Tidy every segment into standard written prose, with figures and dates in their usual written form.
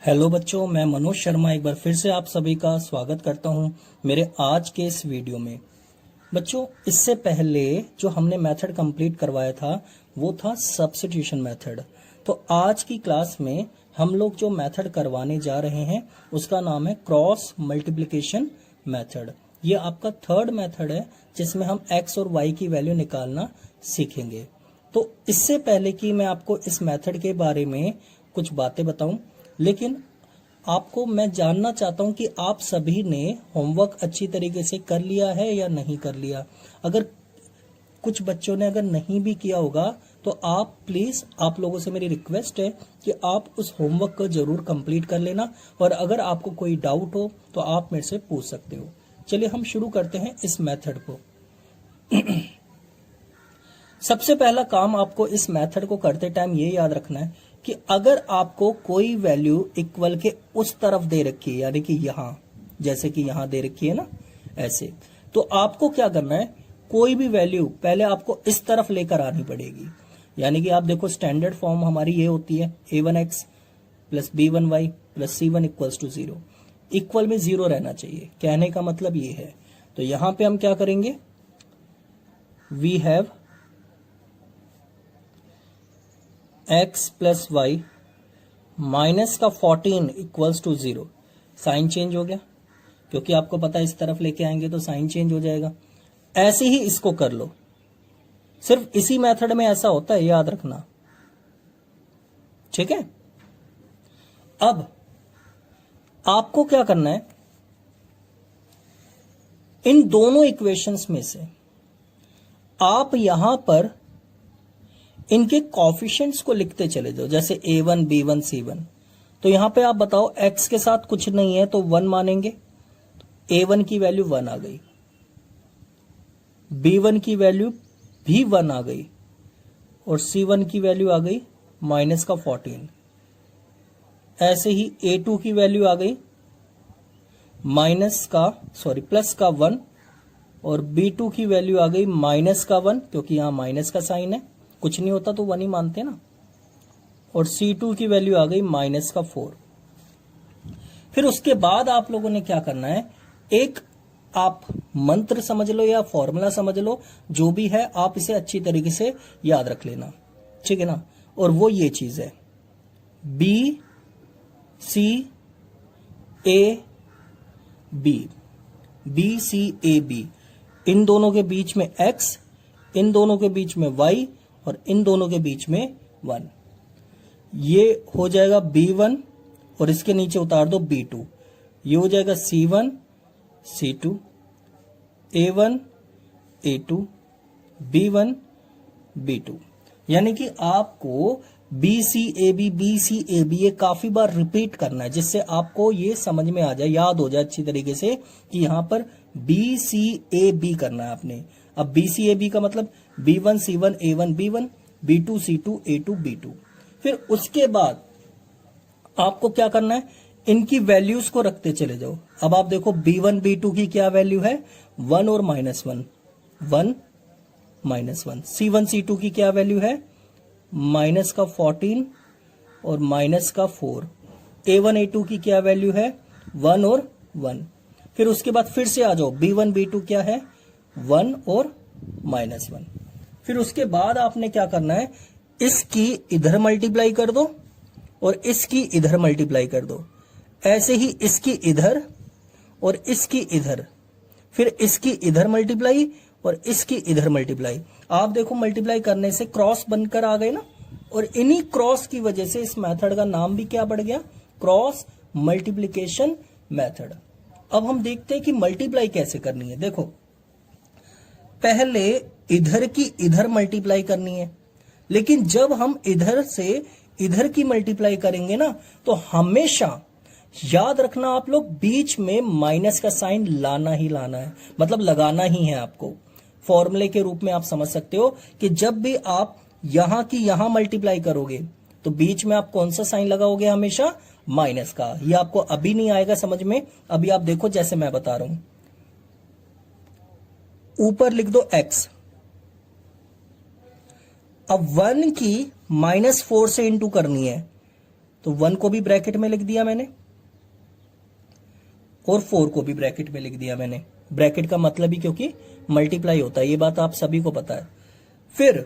Hello बच्चों, मैं मनोज शर्मा एक बार फिर से आप सभी का स्वागत करता हूं मेरे आज के इस वीडियो में। बच्चों, इससे पहले जो हमने मेथड कंप्लीट करवाया था वो था सब्स्टिट्यूशन मेथड। तो आज की क्लास में हम लोग जो मेथड करवाने जा रहे हैं उसका नाम है क्रॉस मल्टीप्लिकेशन मेथड। ये आपका थर्ड मेथड है जिसमें हम एक्स और वाई की वैल्यू निकालना सीखेंगे। तो इससे पहले कि मैं आपको इस मेथड के बारे में कुछ बातें बताऊं, लेकिन आपको मैं जानना चाहता हूं कि आप सभी ने होमवर्क अच्छी तरीके से कर लिया है या नहीं कर लिया। अगर कुछ बच्चों ने अगर नहीं भी किया होगा तो आप प्लीज, आप लोगों से मेरी रिक्वेस्ट है कि आप उस होमवर्क को जरूर कंप्लीट कर लेना, और अगर आपको कोई डाउट हो तो आप मेरे से पूछ सकते हो। चलिए हम शुरू करते हैं इस मेथड को। सबसे पहला काम आपको इस मेथड को करते टाइम ये याद रखना है कि अगर आपको कोई वैल्यू इक्वल के उस तरफ दे रखी है, यानी कि यहां, जैसे कि यहां दे रखी है ना ऐसे, तो आपको क्या करना है, कोई भी वैल्यू पहले आपको इस तरफ लेकर आनी पड़ेगी। यानी कि आप देखो स्टैंडर्ड फॉर्म हमारी ये होती है a1x plus b1y plus c1 equals to 0। Equal में 0 रहना चाहिए, कहने का मतलब ये है। तो यहां पे हम क्या करेंगे, we have x plus Y minus का 14 इक्वल्स टू 0। साइन चेंज हो गया, क्योंकि आपको पता है इस तरफ लेके आएंगे तो साइन चेंज हो जाएगा। ऐसे ही इसको कर लो, सिर्फ इसी मेथड में ऐसा होता है, याद रखना, ठीक है। अब आपको क्या करना है, इन दोनों इक्वेशंस में से आप यहां पर इनके कॉफिशिएंट्स को लिखते चले जाओ, जैसे a1 b1 c1। तो यहां पे आप बताओ x के साथ कुछ नहीं है तो 1 मानेंगे, a1 की वैल्यू 1 आ गई, b1 की वैल्यू भी 1 आ गई, और c1 की वैल्यू आ गई माइनस का 14। ऐसे ही a2 की वैल्यू आ गई प्लस का 1, और b2 की वैल्यू आ गई माइनस का 1, क्योंकि यहां माइनस का साइन है, कुछ नहीं होता तो 1 ही मानते ना, और c2 की वैल्यू आ गई माइनस का 4। फिर उसके बाद आप लोगों ने क्या करना है, एक आप मंत्र समझ लो या फॉर्मूला समझ लो, जो भी है आप इसे अच्छी तरीके से याद रख लेना, ठीक है ना। और वो ये चीज है, बी सी ए बी, इन दोनों के बीच में x, इन दोनों के बीच में y, और इन दोनों के बीच में 1। ये हो जाएगा b1, और इसके नीचे उतार दो b2। ये हो जाएगा c1 c2, a1 a2, b1 b2। यानी कि आपको BCAB ये काफी बार रिपीट करना है, जिससे आपको ये समझ में आ जाए, याद हो जाए अच्छी तरीके से कि यहां पर BCAB करना है आपने। अब BCAB का मतलब B1 C1 A1 B1, B2 C2 A2 B2। फिर उसके बाद आपको क्या करना है, इनकी वैल्यूज को रखते चले जाओ। अब आप देखो B1 B2 की क्या वैल्यू है, 1 और -1, 1 -1। C1 C2 की क्या वैल्यू है, माइनस का 14 और माइनस का 4। A1 A2 की क्या वैल्यू है, 1 और 1। फिर उसके बाद फिर से आ जाओ, B1 B2 क्या है, 1 और -1। फिर उसके बाद आपने क्या करना है, इसकी इधर मल्टीप्लाई कर दो और इसकी इधर मल्टीप्लाई कर दो। ऐसे ही इसकी इधर और इसकी इधर, फिर इसकी इधर मल्टीप्लाई और इसकी इधर मल्टीप्लाई। आप देखो मल्टीप्लाई करने से क्रॉस बनकर आ गए ना, और इन्हीं क्रॉस की वजह से इस मेथड का नाम भी क्या पड़ गया, क्रॉस मल्टीप्लिकेशन मेथड। अब हम देखते हैं कि मल्टीप्लाई कैसे करनी है। देखो पहले इधर की इधर मल्टीप्लाई करनी है, लेकिन जब हम इधर से इधर की मल्टीप्लाई करेंगे ना, तो हमेशा याद रखना आप लोग, बीच में माइनस का साइन लाना ही लाना है, मतलब लगाना ही है आपको। फॉर्मूले के रूप में आप समझ सकते हो कि जब भी आप यहां की यहां मल्टीप्लाई करोगे तो बीच में आप कौन सा साइन लगाओगे, हमेशा माइनस का। ये आपको अभी नहीं आएगा समझ में, अभी आप देखो जैसे मैं बता रहा हूं। ऊपर लिख दो x, अब 1 की -4 से इंटू करनी है, तो 1 को भी ब्रैकेट में लिख दिया मैंने और 4 को भी ब्रैकेट में लिख दिया मैंने। ब्रैकेट का मतलब ही क्योंकि मल्टीप्लाई होता है, ये बात आप सभी को पता है। फिर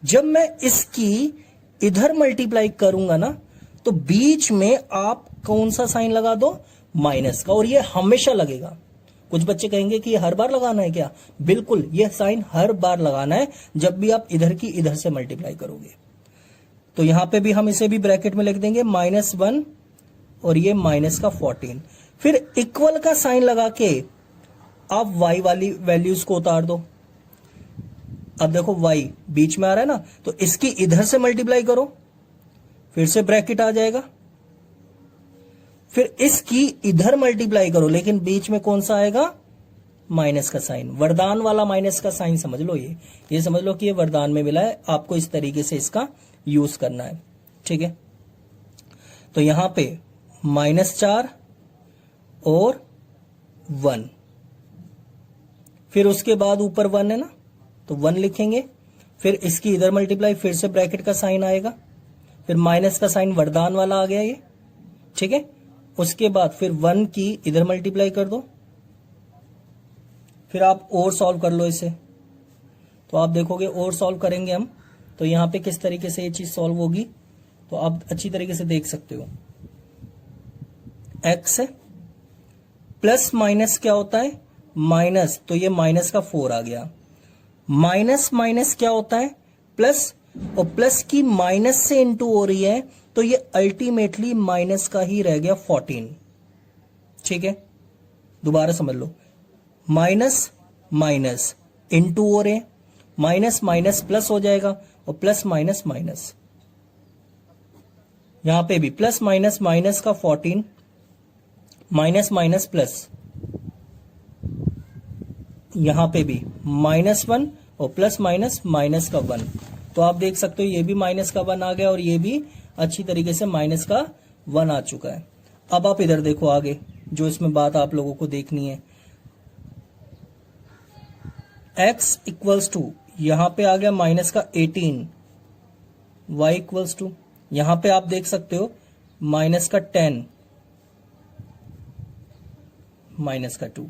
जब मैं इसकी इधर मल्टीप्लाई करूंगा ना, तो बीच में आप कौन सा साइन लगा दो, माइनस का, और ये हमेशा लगेगा। कुछ बच्चे कहेंगे कि ये हर बार लगाना है क्या? बिल्कुल, ये साइन हर बार लगाना है जब भी आप इधर की इधर से मल्टीप्लाई करोगे। तो यहां पे भी हम इसे भी ब्रैकेट में लिख देंगे -1 और ये माइनस का 14। फिर इक्वल का साइन लगा के आप y वाली वैल्यूज को उतार दो। अब देखो y बीच में आ रहा है ना, तो इसकी इधर से मल्टीप्लाई करो, फिर से ब्रैकेट आ जाएगा। फिर इसकी इधर मल्टीप्लाई करो, लेकिन बीच में कौन सा आएगा, माइनस का साइन, वरदान वाला माइनस का साइन समझ लो। ये समझ लो कि ये वरदान में मिला है, आपको इस तरीके से इसका यूज करना है, ठीक है। तो यहां पे -4 और 1, फिर उसके बाद ऊपर 1 है ना, तो 1 लिखेंगे। फिर इसकी इधर मल्टीप्लाई, फिर से ब्रैकेट का साइन आएगा, फिर माइनस का साइन वरदान वाला आ गया ये, ठीक है। उसके बाद फिर 1 की इधर मल्टीप्लाई कर दो, फिर आप और सॉल्व कर लो इसे। तो आप देखोगे और सॉल्व करेंगे हम, तो यहां पे किस तरीके से ये चीज सॉल्व होगी, तो आप अच्छी तरीके से देख सकते हो। x है, प्लस माइनस क्या होता है, माइनस, तो ये माइनस का 4 आ गया। माइनस माइनस क्या होता है, प्लस, और प्लस की माइनस से इंटू हो रही है, तो ये अल्टीमेटली माइनस का ही रह गया 14, ठीक है। दोबारा समझ लो, माइनस माइनस इंटू हो रहे, माइनस माइनस प्लस हो जाएगा, और प्लस माइनस माइनस, यहां पे भी प्लस माइनस माइनस का 14, माइनस माइनस प्लस, यहां पे भी -1 और प्लस माइनस माइनस का 1। तो आप देख सकते हो ये भी माइनस का 1 आ गया, और ये भी अच्छी तरीके से माइनस का 1 आ चुका है। अब आप इधर देखो आगे, जो इसमें बात आप लोगों को देखनी है, x इक्वल्स टू, यहां पे आ गया माइनस का 18, y इक्वल्स टू, यहां पे आप देख सकते हो माइनस का 10, माइनस का 2।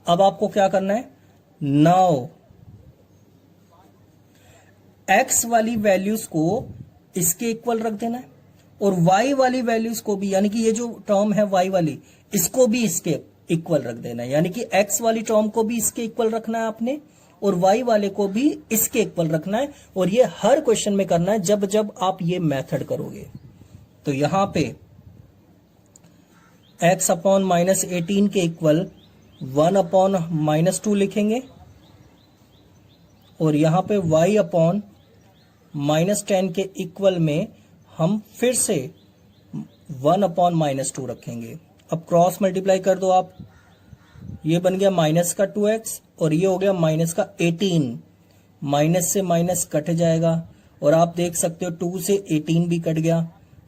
अब आपको क्या करना है, नाउ x वाली वैल्यूज को इसके इक्वल रख देना है, और y वाली वैल्यूज को भी, यानी कि ये जो टर्म है y वाली, इसको भी इसके इक्वल रख देना है। यानी कि x वाली टर्म को भी इसके इक्वल रखना है आपने, और y वाले को भी इसके इक्वल रखना है। और ये हर क्वेश्चन में करना है जब जब आप ये मेथड करोगे। तो यहां पे x अपॉन -18 के इक्वल 1 अपॉन -2 लिखेंगे, और यहां पे y अपॉन -10 के इक्वल में हम फिर से 1 अपॉन -2 रखेंगे। अब क्रॉस मल्टीप्लाई कर दो आप, ये बन गया माइनस का 2x, और ये हो गया माइनस का 18, माइनस से माइनस कट जाएगा, और आप देख सकते हो 2 से 18 भी कट गया,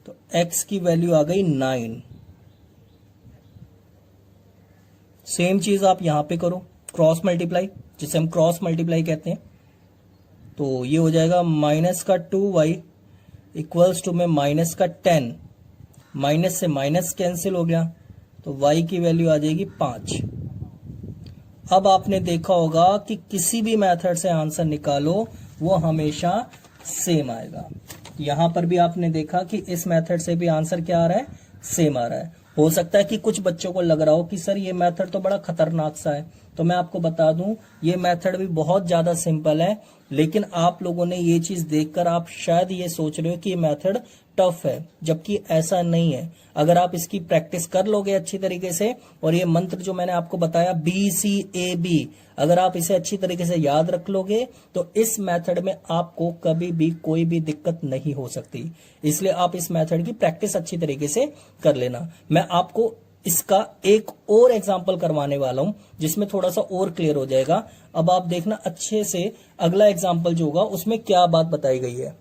तो x की वैल्यू आ गई 9। सेम चीज आप यहां पे करो, क्रॉस मल्टीप्लाई, जिसे हम क्रॉस मल्टीप्लाई कहते हैं। तो ये हो जाएगा माइनस का 2y इक्वल्स टू में माइनस का 10, माइनस से माइनस कैंसिल हो गया, तो y की वैल्यू आ जाएगी 5। अब आपने देखा होगा कि किसी भी मेथड से आंसर निकालो वो हमेशा सेम आएगा। यहां पर भी आपने देखा कि इस मेथड से भी आंसर क्या आ रहा है, सेम आ रहा है। हो सकता है कि कुछ बच्चों को लग रहा हो कि सर ये मेथड तो बड़ा खतरनाक सा है, तो मैं आपको बता दूं ये मेथड भी बहुत ज्यादा सिंपल है, लेकिन आप लोगों ने ये चीज देखकर आप शायद ये सोच रहे हो कि ये मेथड टफ है, जबकि ऐसा नहीं है। अगर आप इसकी प्रैक्टिस कर लोगे अच्छी तरीके से, और ये मंत्र जो मैंने आपको बताया BCAB, अगर आप इसे अच्छी तरीके से याद रख लोगे, तो इस मेथड में आपको कभी भी कोई भी दिक्कत नहीं हो सकती। इसलिए आप इस मेथड की प्रैक्टिस अच्छी तरीके से कर लेना। मैं आपको इसका एक और एग्जाम्पल करवाने वाला हूं, जिसमें थोड़ा सा और क्लियर हो जाएगा। अब आप देखना अच्छे से, अगला एग्जाम्पल जो होगा उसमें क्या बात बताई गई है।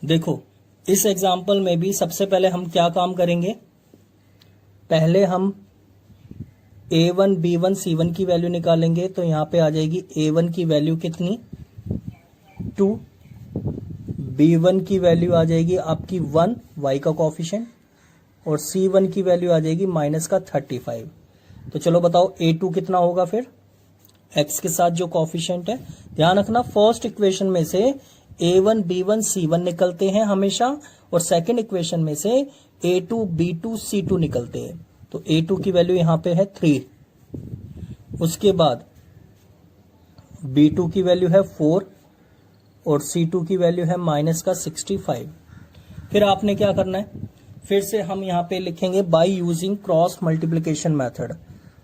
देखो, इस एग्जाम्पल में भी सबसे पहले हम क्या काम करेंगे, पहले हम A1 B1 C1 की वैल्यू निकालेंगे। तो यहां पे आ जाएगी A1 की वैल्यू कितनी, 2, B1 की वैल्यू आ जाएगी आपकी 1 y का कोफिशिएंट, और C1 की वैल्यू आ जाएगी माइनस का 35। तो चलो बताओ A2 कितना होगा फिर x के साथ जो कोफिशिएंट है। ध्यान रखना फर्स्ट इक्वेशन में से A1 B1 C1 निकलते हैं हमेशा, और सेकंड इक्वेशन में से A2 B2 C2 निकलते हैं। तो A2 की वैल्यू यहां पे है 3, उसके बाद B2 की वैल्यू है 4 और C2 की वैल्यू है माइनस का 65। फिर आपने क्या करना है, फिर से हम यहां पे लिखेंगे by using cross multiplication method.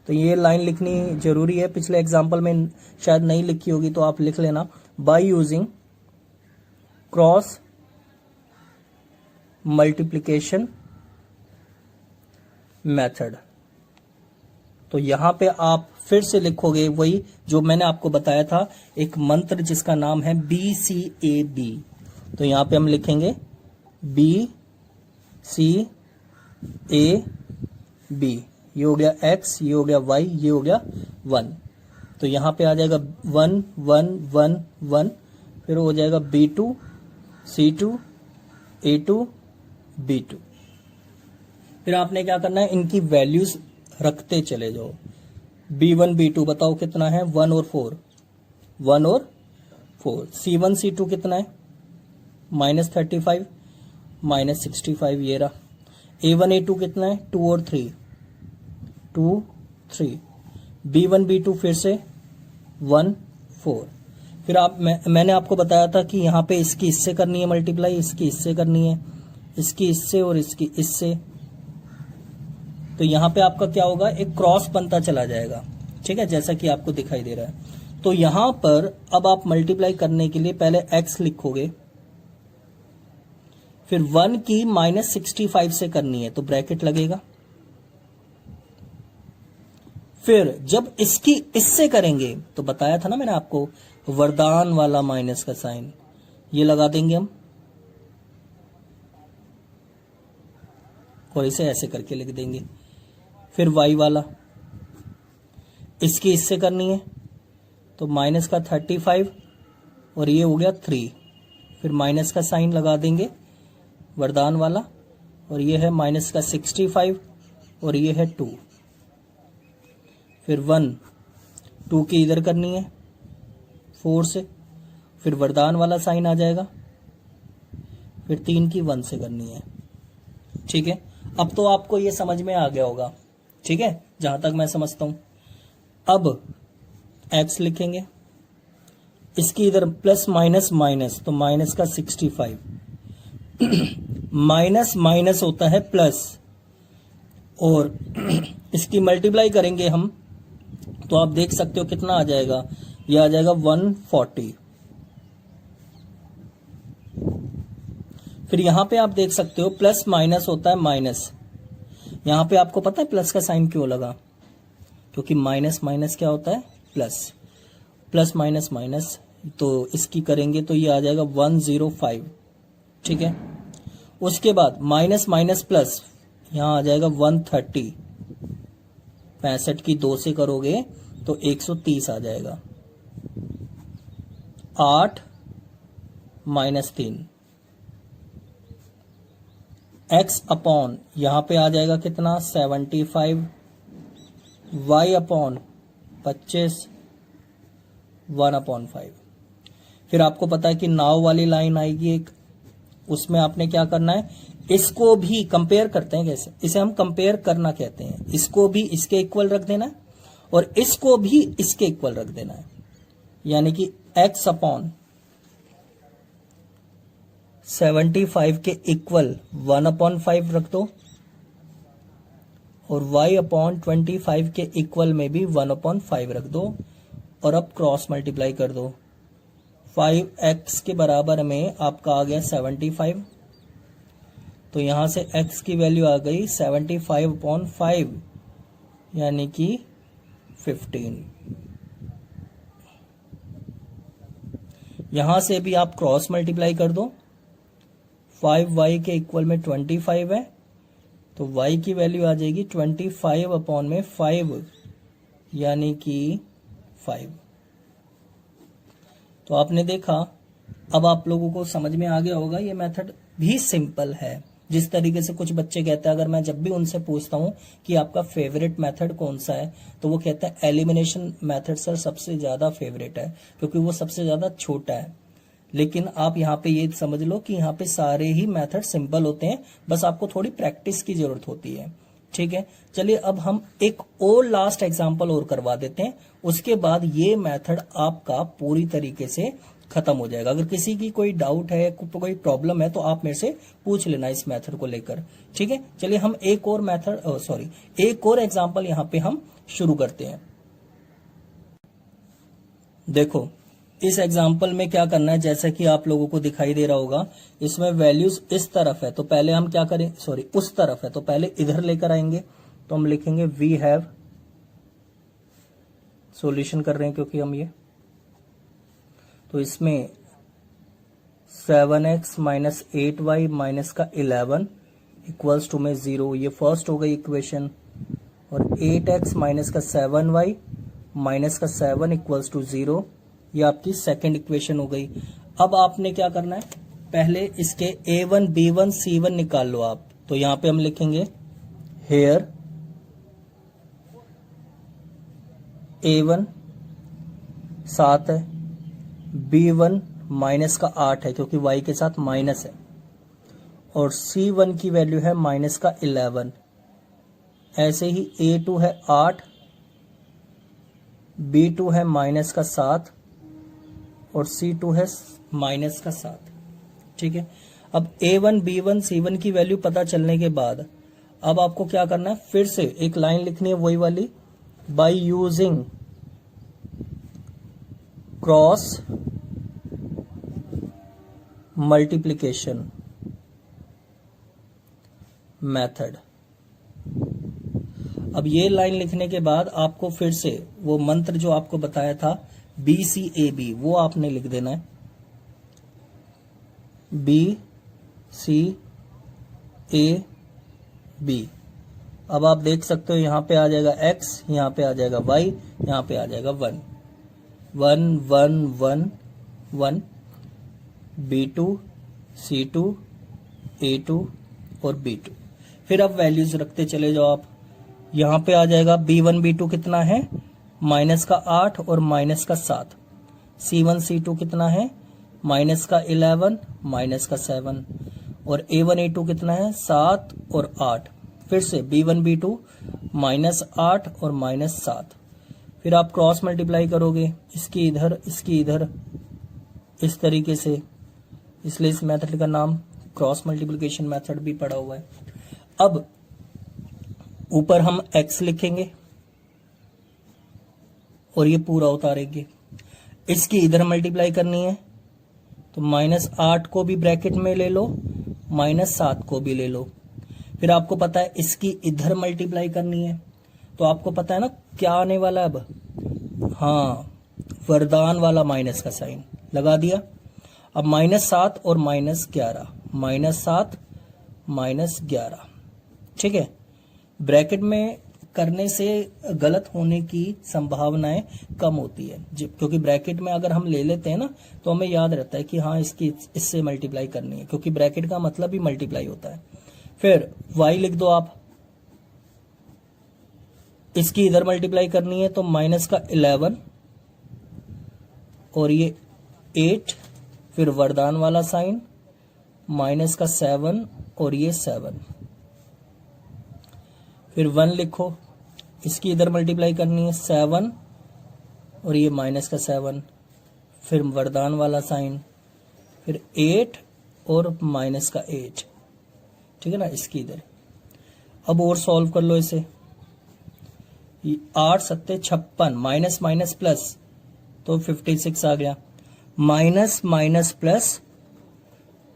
तो ये लाइन लिखनी जरूरी है, पिछले एग्जाम्पल में शायद नहीं लिखी होगी तो आप लिख लेना, by using cross multiplication method. तो यहां पे आप फिर से लिखोगे वही जो मैंने आपको बताया था, एक मंत्र जिसका नाम है BCAB। तो यहां पे हम लिखेंगे BCAB, ये हो गया x, ये हो गया y, ये हो गया 1। तो यहां पे आ जाएगा 1 1 1 1, फिर हो जाएगा B2 C2 A2 B2। फिर आपने क्या करना है, इनकी वैल्यूज रखते चले जाओ। B1 B2 बताओ कितना है, 1 और 4, 1 और 4। C1 C2 कितना है, माइनस 35 माइनस 65, ये रहा। A1 A2 कितना है, 2 और 3, 2 3। B1 B2 फिर से 1 4। फिर मैंने आपको बताया था कि यहाँ पे इसकी इससे करनी है मल्टीप्लाई, इसकी इससे करनी है, इसकी इससे और इसकी इससे। तो यहाँ पे आपका क्या होगा, एक क्रॉस बनता चला जाएगा, ठीक है, जैसा कि आपको दिखाई दे रहा है। तो यहां पर अब आप मल्टीप्लाई करने के लिए पहले x लिखोगे, फिर 1 की माइनस 65 से करनी है तो ब्रैकेट लगेगा। फिर जब इसकी इससे करेंगे तो बताया था ना मैंने आपको, वरदान वाला माइनस का साइन ये लगा देंगे हम, और इसे ऐसे करके लिख देंगे। फिर y वाला, इसकी इससे करनी है तो माइनस का 35 और ये हो गया 3, फिर माइनस का साइन लगा देंगे वरदान वाला, और ये है माइनस का 65 और ये है 2। फिर 1 2 की इधर करनी है 4 से, फिर वरदान वाला साइन आ जाएगा, फिर 3 की 1 से करनी है, ठीक है। अब तो आपको ये समझ में आ गया होगा, ठीक है, जहां तक मैं समझता हूं। अब x लिखेंगे, इसकी इधर प्लस माइनस माइनस, तो माइनस का 65 माइनस माइनस होता है प्लस, और इसकी मल्टीप्लाई करेंगे हम तो आप देख सकते हो कितना आ जाएगा, यह आ जाएगा 140। फिर यहां पे आप देख सकते हो प्लस माइनस होता है माइनस। यहां पे आपको पता है प्लस का साइन क्यों लगा, क्योंकि माइनस माइनस क्या होता है, प्लस, प्लस माइनस माइनस। तो इसकी करेंगे तो ये आ जाएगा 105, ठीक है। उसके बाद माइनस माइनस प्लस, यहां आ जाएगा 130, 65 की 2 से करोगे तो 130 आ जाएगा। 8 माइनस 3, x अपॉन यहां पे आ जाएगा कितना 75, y अपॉन 25, 1/5। फिर आपको पता है कि नाव वाली लाइन आएगी एक, उसमें आपने क्या करना है, इसको भी कंपेयर करते हैं कैसे, इसे हम कंपेयर करना कहते हैं। इसको भी इसके इक्वल रख देना है और इसको भी इसके इक्वल रख देना है, यानी कि x अपॉन 75 के इक्वल 1/5 रख दो, और y अपॉन 25 के इक्वल में भी 1/5 रख दो, और अब क्रॉस मल्टीप्लाई कर दो। 5x के बराबर में आपका आ गया 75, तो यहां से x की वैल्यू आ गई 75/5, यानी कि 15। यहां से भी आप क्रॉस मल्टीप्लाई कर दो, 5y के इक्वल में 25 है, तो y की वैल्यू आ जाएगी 25/5, यानी कि 5। तो आपने देखा अब आप लोगों को समझ में आ गया होगा, ये मेथड भी सिंपल है। जिस तरीके से कुछ बच्चे कहते हैं, अगर मैं जब भी उनसे पूछता हूं कि आपका फेवरेट मेथड कौन सा है, तो वो कहते हैं एलिमिनेशन मेथड सर सबसे ज्यादा फेवरेट है, क्योंकि वो सबसे ज्यादा छोटा है। लेकिन आप यहाँ पे ये समझ लो कि यहाँ पे सारे ही मेथड सिंपल होते हैं, बस आपको थोड़ी प्रैक्टिस की जरूरत होती है। ठीक है, चलिए अब हम एक और लास्ट एग्जांपल और करवा देते हैं, उसके बाद ये मेथड आपका पूरी तरीके से खत्म हो जाएगा। अगर किसी की कोई डाउट है, कोई प्रॉब्लम है, तो आप मेरे से पूछ लेना इस मेथड को लेकर। ठीक है, चलिए हम एक और एग्जांपल यहाँ पे हम शुरू करते हैं। देखो इस एग्जाम्पल में क्या करना है, जैसा कि आप लोगों को दिखाई दे रहा होगा, इसमें वैल्यूज इस तरफ है, तो पहले हम क्या करें, उस तरफ है, तो पहले इधर लेकर आएंगे। तो हम लिखेंगे वी हैव, सॉल्यूशन कर रहे हैं क्योंकि हम ये, तो इसमें 7x माइनस 8y माइनस का 11 इक्वल्स टू में 0, ये फर्स्ट हो गई इक्वेशन। और 8x माइनस का 7y माइनस का 7 इक्वल्स टू 0, ये आपकी सेकंड इक्वेशन हो गई। अब आपने क्या करना है, पहले इसके a1 b1 c1 निकाल लो आप। तो यहां पे हम लिखेंगे हेयर a1 7 है, b1 माइनस का 8 है क्योंकि y के साथ माइनस है, और c1 की वैल्यू है माइनस का 11। ऐसे ही a2 है 8, b2 है माइनस का 7 और c2 है माइनस का 7। ठीक है, अब a1 b1 c1 की वैल्यू पता चलने के बाद अब आपको क्या करना है, फिर से एक लाइन लिखनी है वही वाली, by using cross multiplication method. अब ये लाइन लिखने के बाद आपको फिर से वो मंत्र जो आपको बताया था BCAB, वो आपने लिख देना है, BCAB। अब आप देख सकते हो यहां पे आ जाएगा x, यहां पे आ जाएगा y, यहां पे आ जाएगा 1 1 1 1 1, B2 C2 A2 और B2। फिर अब वैल्यूज रखते चले जाओ आप। यहां पे आ जाएगा B1 B2 कितना है, माइनस का 8 और माइनस का 7। C1 C2 कितना है, माइनस का 11 माइनस का 7। और A1 A2 कितना है, 7 और 8। फिर से B1 B2 माइनस 8 और माइनस 7। फिर आप क्रॉस मल्टीप्लाई करोगे, इसकी इधर इसकी इधर, इस तरीके से, इसलिए इस मेथड का नाम क्रॉस मल्टीप्लिकेशन मेथड भी पड़ा हुआ है। अब ऊपर हम x लिखेंगे और ये पूरा उतारेंगे, इसकी इधर मल्टीप्लाई करनी है, तो माइनस 8 को भी ब्रैकेट में ले लो, माइनस 7 को भी ले लो। फिर आपको पता है इसकी इधर मल्टीप्लाई करनी है, तो आपको पता है ना क्या आने वाला है अब, हाँ वरदान वाला माइनस का साइन लगा दिया। अब माइनस 7 और माइनस 11, माइनस 7 माइनस 11। ठीक है, ब्रैकेट में करने से गलत होने की संभावनाएं कम होती है, क्योंकि ब्रैकेट में अगर हम ले लेते हैं ना तो हमें याद रहता है कि हाँ इसकी इससे मल्टीप्लाई करनी है, क्योंकि ब्रैकेट का मतलब ही मल्टीप्लाई होता है। फिर y लिख दो आप, इसकी इधर मल्टीप्लाई करनी है, तो माइनस का 11 और ये 8, फिर वरदान वाला साइन, माइनस का 7 और ये 7। फिर 1 लिखो, इसकी इधर मल्टीप्लाई करनी है, 7 और ये माइनस का 7, फिर वरदान वाला साइन, फिर 8 और माइनस का 8। ठीक है ना, इसकी इधर। अब और सॉल्व कर लो इसे, 8 7 56, माइनस माइनस प्लस तो 56 आ गया, माइनस माइनस प्लस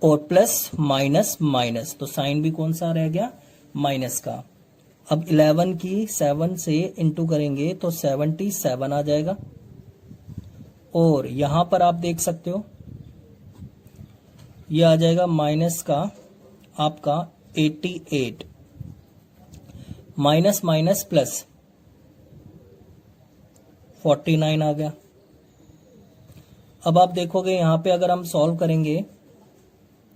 और प्लस माइनस माइनस, तो साइन भी कौन सा रह गया, माइनस का। अब 11 की 7 से इंटू करेंगे तो 77 आ जाएगा। और यहां पर आप देख सकते हो ये आ जाएगा माइनस का आपका 88, माइनस माइनस प्लस 49 आ गया। अब आप देखोगे यहाँ पे अगर हम सॉल्व करेंगे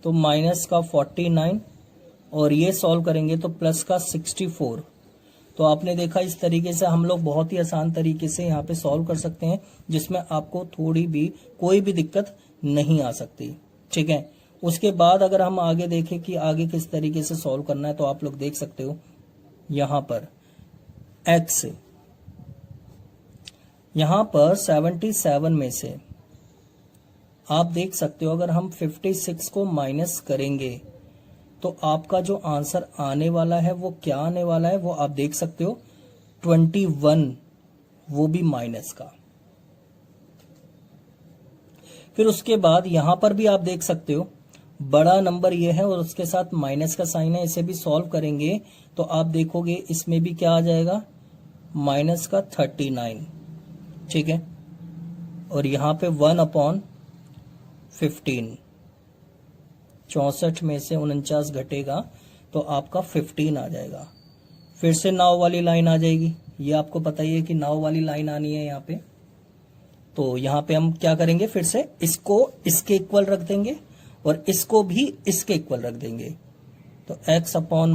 तो माइनस का 49 और ये सॉल्व करेंगे तो प्लस का 64। तो आपने देखा इस तरीके से हम लोग बहुत ही आसान तरीके से यहाँ पे सॉल्व कर सकते हैं, जिसमें आपको थोड़ी भी कोई भी दिक्कत नहीं आ सकती। ठीक है, उसके बाद अगर हम आगे देखें कि आगे किस तरीके से सॉल्व करना है, तो आप लोग देख सकते हो यहाँ पर x, यहाँ पर 77 में से आप देख सकते हो अगर हम 56 को माइनस करेंगे तो आपका जो आंसर आने वाला है वो क्या आने वाला है, वो आप देख सकते हो 21, वो भी माइनस का। फिर उसके बाद यहां पर भी आप देख सकते हो बड़ा नंबर ये है और उसके साथ माइनस का साइन है, इसे भी सॉल्व करेंगे तो आप देखोगे इसमें भी क्या आ जाएगा, माइनस का 39। ठीक है, और यहां पे 1/15, 64 में से 49 घटेगा तो आपका 15 आ जाएगा। फिर से नाव वाली लाइन आ जाएगी, ये आपको पता ही है कि नाव वाली लाइन आनी है यहाँ पे। तो यहाँ पे हम क्या करेंगे, फिर से इसको इसके इक्वल रख देंगे और इसको भी इसके इक्वल रख देंगे। तो x अपॉन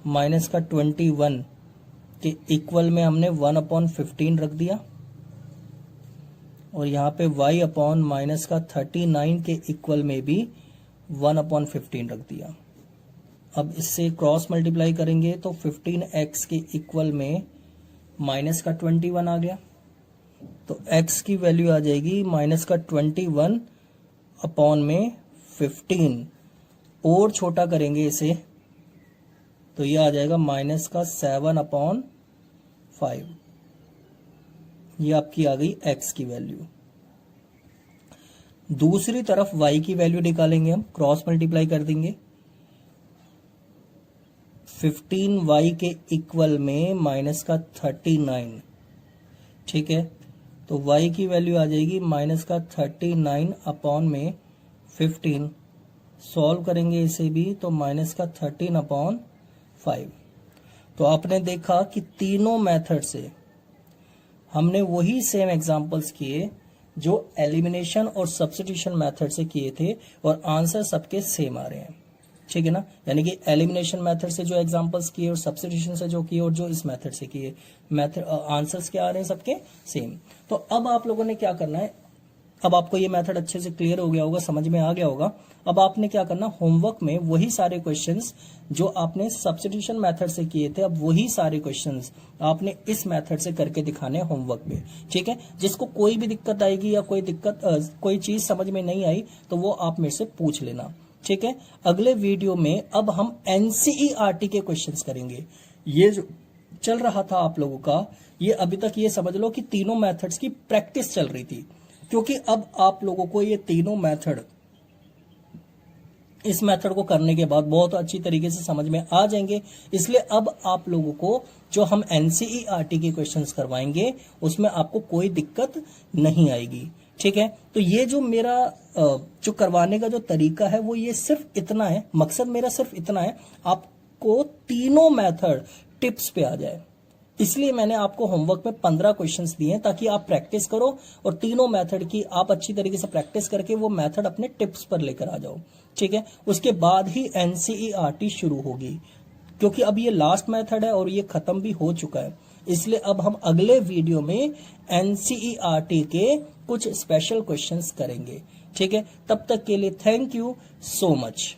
माइनस का 21 के इक्वल में हमने 1/15 रख दिया और यहाँ पे y अपॉन माइनस का 39 के इक्वल में भी 1/15 रख दिया। अब इससे क्रॉस मल्टीप्लाई करेंगे तो 15x के इक्वल में माइनस का 21 आ गया, तो x की वैल्यू आ जाएगी माइनस का 21 अपॉन में 15। और छोटा करेंगे इसे तो ये आ जाएगा माइनस का 7/5। ये आपकी आ गई x की वैल्यू। दूसरी तरफ y की वैल्यू निकालेंगे, हम क्रॉस मल्टीप्लाई कर देंगे। 15y के इक्वल में माइनस का 39। ठीक है, तो y की वैल्यू आ जाएगी माइनस का 39 अपॉन में 15। सॉल्व करेंगे इसे भी तो माइनस का 13/5। तो आपने देखा कि तीनों मेथड से हमने वही सेम एग्जांपल्स किए जो एलिमिनेशन और सब्स्टिट्यूशन मेथड से किए थे और आंसर सबके सेम आ रहे हैं। ठीक है ना, यानी कि एलिमिनेशन मेथड से जो एग्जांपल्स किए और सब्स्टिट्यूशन से जो किए और जो इस मेथड से किए, मेथड आंसर्स क्या आ रहे हैं सबके सेम। तो अब आप लोगों ने क्या करना है, अब आपको ये मेथड अच्छे से क्लियर हो गया होगा, समझ में आ गया होगा। अब आपने क्या करना, होमवर्क में वही सारे क्वेश्चंस जो आपने सब्स्टिट्यूशन मेथड से किए थे, अब वही सारे क्वेश्चंस आपने इस मेथड से करके दिखाने हैं होमवर्क में। ठीक है, जिसको कोई भी दिक्कत आएगी या कोई चीज समझ में नहीं आई तो वो आप मेरे से पूछ लेना। ठीक है, अगले वीडियो में अब हम एनसीईआरटी के क्वेश्चंस करेंगे। ये जो चल रहा था आप लोगों का, ये अभी तक ये समझ लो कि तीनों मेथड्स की प्रैक्टिस चल रही थी, क्योंकि अब आप लोगों को ये तीनों मेथड इस मेथड को करने के बाद बहुत अच्छी तरीके से समझ में आ जाएंगे। इसलिए अब आप लोगों को जो हम एनसीईआरटी के क्वेश्चंस करवाएंगे उसमें आपको कोई दिक्कत नहीं आएगी। ठीक है, तो ये जो मेरा जो करवाने का जो तरीका है वो ये सिर्फ इतना है, मकसद मेरा सिर्फ इतना है आपको तीनों मेथड टिप्स पे आ जाए। इसलिए मैंने आपको होमवर्क में 15 क्वेश्चंस दिए हैं ताकि आप प्रैक्टिस करो और तीनों मेथड की आप अच्छी तरीके से प्रैक्टिस करके वो मेथड अपने टिप्स पर लेकर आ जाओ। ठीक है, उसके बाद ही एनसीईआरटी शुरू होगी, क्योंकि अब ये लास्ट मेथड है और ये खत्म भी हो चुका है। इसलिए अब हम अगले वीडियो में एनसीईआरटी के कुछ स्पेशल क्वेश्चंस करेंगे। ठीक है, तब तक के लिए थैंक यू सो मच।